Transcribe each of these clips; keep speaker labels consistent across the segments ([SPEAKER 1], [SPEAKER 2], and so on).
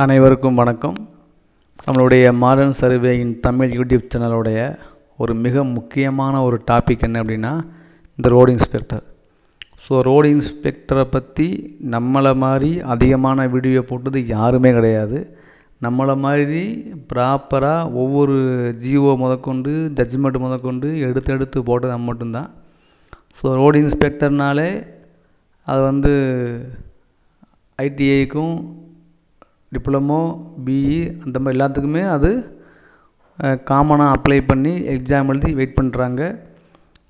[SPEAKER 1] அனைவருக்கும் வணக்கம். நம்மளுடைய மாடர்ன் சர்வேயின் தமிழ் யூடியூப் சேனலுடைய ஒரு மிக முக்கியமான ஒரு டாபிக் என்ன அப்படின்னா இந்த ரோடு இன்ஸ்பெக்டர். ஸோ ரோடு இன்ஸ்பெக்டரை பற்றி நம்மளை மாதிரி அதிகமான வீடியோ போட்டது யாருமே கிடையாது. நம்மளை மாதிரி ப்ராப்பராக ஒவ்வொரு ஜிஓ முதற்கொண்டு ஜட்ஜ்மெண்ட் முதற்கொண்டு எடுத்து போட்டது நம்ம மட்டும்தான். ஸோ ரோடு இன்ஸ்பெக்டர்னாலே அது ஐடிஐக்கும் டிப்ளமோ பிஇ அந்த மாதிரி எல்லாத்துக்குமே அது காமனாக அப்ளை பண்ணி எக்ஸாம் எழுதி வெயிட் பண்ணுறாங்க.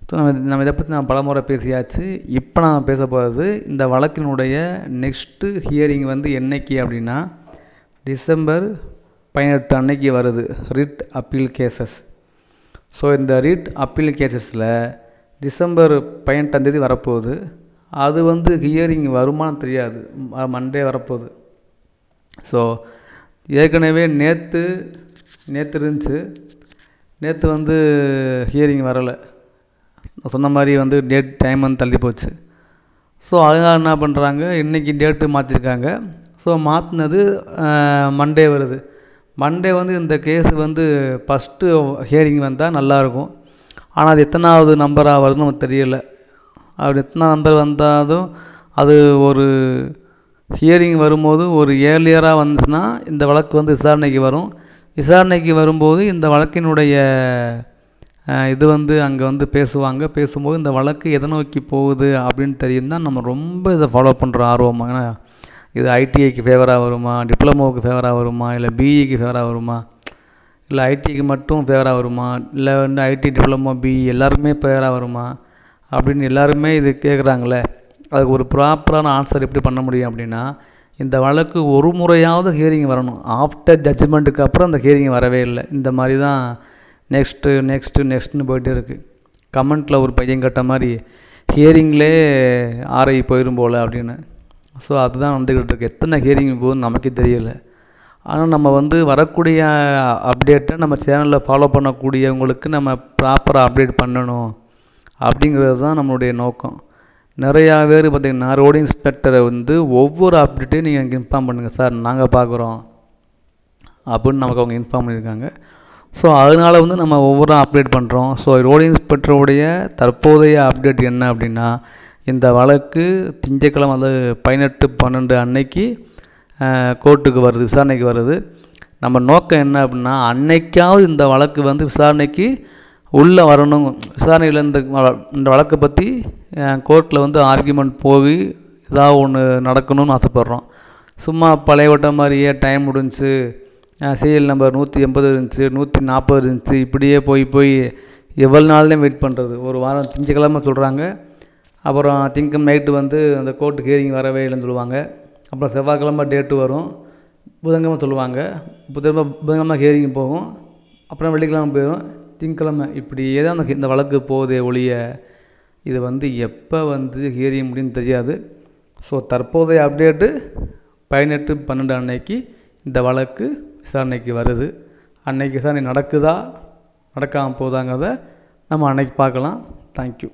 [SPEAKER 1] ஸோ நம்ம இதை பற்றி நான் பலமுறை பேசியாச்சு. இப்போ நான் பேச போகிறது இந்த வழக்கினுடைய நெக்ஸ்ட்டு ஹியரிங் என்னைக்கு அப்படின்னா டிசம்பர் 18 அன்னைக்கு வருது, ரிட் அப்பீல் கேசஸ். ஸோ இந்த ரிட் அப்பீல் கேசஸில் டிசம்பர் 18 வரப்போகுது. அது ஹியரிங் வருமானு தெரியாது, மண்டே வரப்போகுது. ஸோ ஏற்கனவே நேற்று இருந்துச்சு. நேற்று ஹியரிங் வரலை, சொன்ன மாதிரி டேட் டைம் தள்ளி போச்சு. ஸோ அதனால் என்ன பண்ணுறாங்க, இன்றைக்கி டேட்டு மாற்றிருக்காங்க. ஸோ மாற்றினது மண்டே வருது. மண்டே இந்த கேஸு ஃபஸ்ட்டு ஹியரிங் வந்தால் நல்லாயிருக்கும். ஆனால் அது எத்தனாவது நம்பராக வருதுன்னு நமக்கு தெரியலை. அப்படி எத்தனை நம்பர் வந்தாலும் அது ஒரு ஹியரிங் வரும்போது ஒரு ஏர்லியராக வந்துச்சுன்னா இந்த வழக்கு விசாரணைக்கு வரும். விசாரணைக்கு வரும்போது இந்த வழக்கினுடைய இது அங்கே பேசுவாங்க. பேசும்போது இந்த வழக்கு எதை நோக்கி போகுது அப்படின்னு தெரியும் தான் நம்ம ரொம்ப இதை ஃபாலோ பண்ணுற ஆர்வமாக. ஏன்னா இது ஐடிஐக்கு ஃபேவராக வருமா, டிப்ளமோவுக்கு ஃபேவராக வருமா, இல்லை பிஇக்கு ஃபேவராக வருமா, இல்லை ஐடிக்கு மட்டும் ஃபேவராக வருமா, இல்லை ஐடி டிப்ளமோ பிஇ எல்லாருக்குமே ஃபேவராக வருமா அப்படின்னு எல்லாருமே இது கேட்குறாங்களே. அதுக்கு ஒரு ப்ராப்பரான ஆன்சர் எப்படி பண்ண முடியும் அப்படின்னா, இந்த வழக்கு ஒரு முறையாவது ஹியரிங் வரணும். ஆஃப்டர் ஜட்ஜ்மெண்ட்டுக்கு அப்புறம் அந்த ஹியரிங் வரவே இல்லை. இந்த மாதிரி தான் நெக்ஸ்ட்டுன்னு போயிட்டே இருக்குது. கமெண்ட்டில் ஒரு பையன் கேட்ட மாதிரி ஹியரிங்லே ஆர்ஐ போயிடும் போல் அப்படின்னு. ஸோ அதுதான் வந்துக்கிட்டு இருக்குது. எத்தனை ஹியரிங் போகுதுன்னு நமக்கே தெரியலை. ஆனால் நம்ம வரக்கூடிய அப்டேட்டை நம்ம சேனலில் ஃபாலோ பண்ணக்கூடியவங்களுக்கு நம்ம ப்ராப்பராக அப்டேட் பண்ணணும் அப்படிங்கிறது தான் நம்மளுடைய நோக்கம். நிறையா பேர் பார்த்திங்கன்னா ரோடு இன்ஸ்பெக்டரை ஒவ்வொரு அப்டேட்டையும் நீங்கள் எனக்கு இன்ஃபார்ம் பண்ணுங்கள் சார், நாங்கள் பார்க்குறோம் அப்படின்னு நமக்கு அவங்க இன்ஃபார்ம் பண்ணியிருக்காங்க. ஸோ அதனால் நம்ம ஒவ்வொரு அப்டேட் பண்ணுறோம். ஸோ ரோடு இன்ஸ்பெக்டருடைய தற்போதைய அப்டேட் என்ன அப்படின்னா, இந்த வழக்கு திங்கட்கிழமை 18/12 அன்னைக்கு கோர்ட்டுக்கு வருது, விசாரணைக்கு வருது. நம்ம நோக்கம் என்ன அப்படின்னா, அன்னைக்காவது இந்த வழக்கு விசாரணைக்கு உள்ளே வரணும். விசாரணையில் இந்த வழக்கை பற்றி கோர்ட்டில் ஆர்கியூமெண்ட் போய் ஏதாவது ஒன்று நடக்கணும்னு ஆசைப்பட்றோம். சும்மா பழைய வட்ட மாதிரியே டைம் முடிஞ்சு சிஎல் நம்பர் 180 இருந்துச்சு, 140 இருந்துச்சு, இப்படியே போய் எவ்வளோ நாள்லேயும் வெயிட் பண்ணுறது. ஒரு வாரம் திங்கக்கிழமை சொல்கிறாங்க, அப்புறம் திங்கக்கிழமை நைட்டு அந்த கோர்ட்டு ஹியரிங் வரவே இல்லைன்னு சொல்லுவாங்க. அப்புறம் செவ்வாய்க்கிழமை டேட்டு வரும், புதன்கிழமை சொல்லுவாங்க, புதன்கிழமை ஹியரிங் போகும், அப்புறம் வெள்ளிக்கிழமை போயிடும், திங்கக்கிழமை இப்படியே தான் இந்த வழக்கு போகுதே ஒழிய இது எப்போ ஹியரிங் முடியும்னு தெரியாது. ஸோ தற்போதைய அப்டேட்டு 18/12 அன்னைக்கு இந்த வழக்கு விசாரணைக்கு வருது. அன்னைக்கு விசாரணை நடக்குதா நடக்காமல் போகுதாங்கிறத நம்ம அன்னைக்கு பார்க்கலாம். தேங்க்யூ.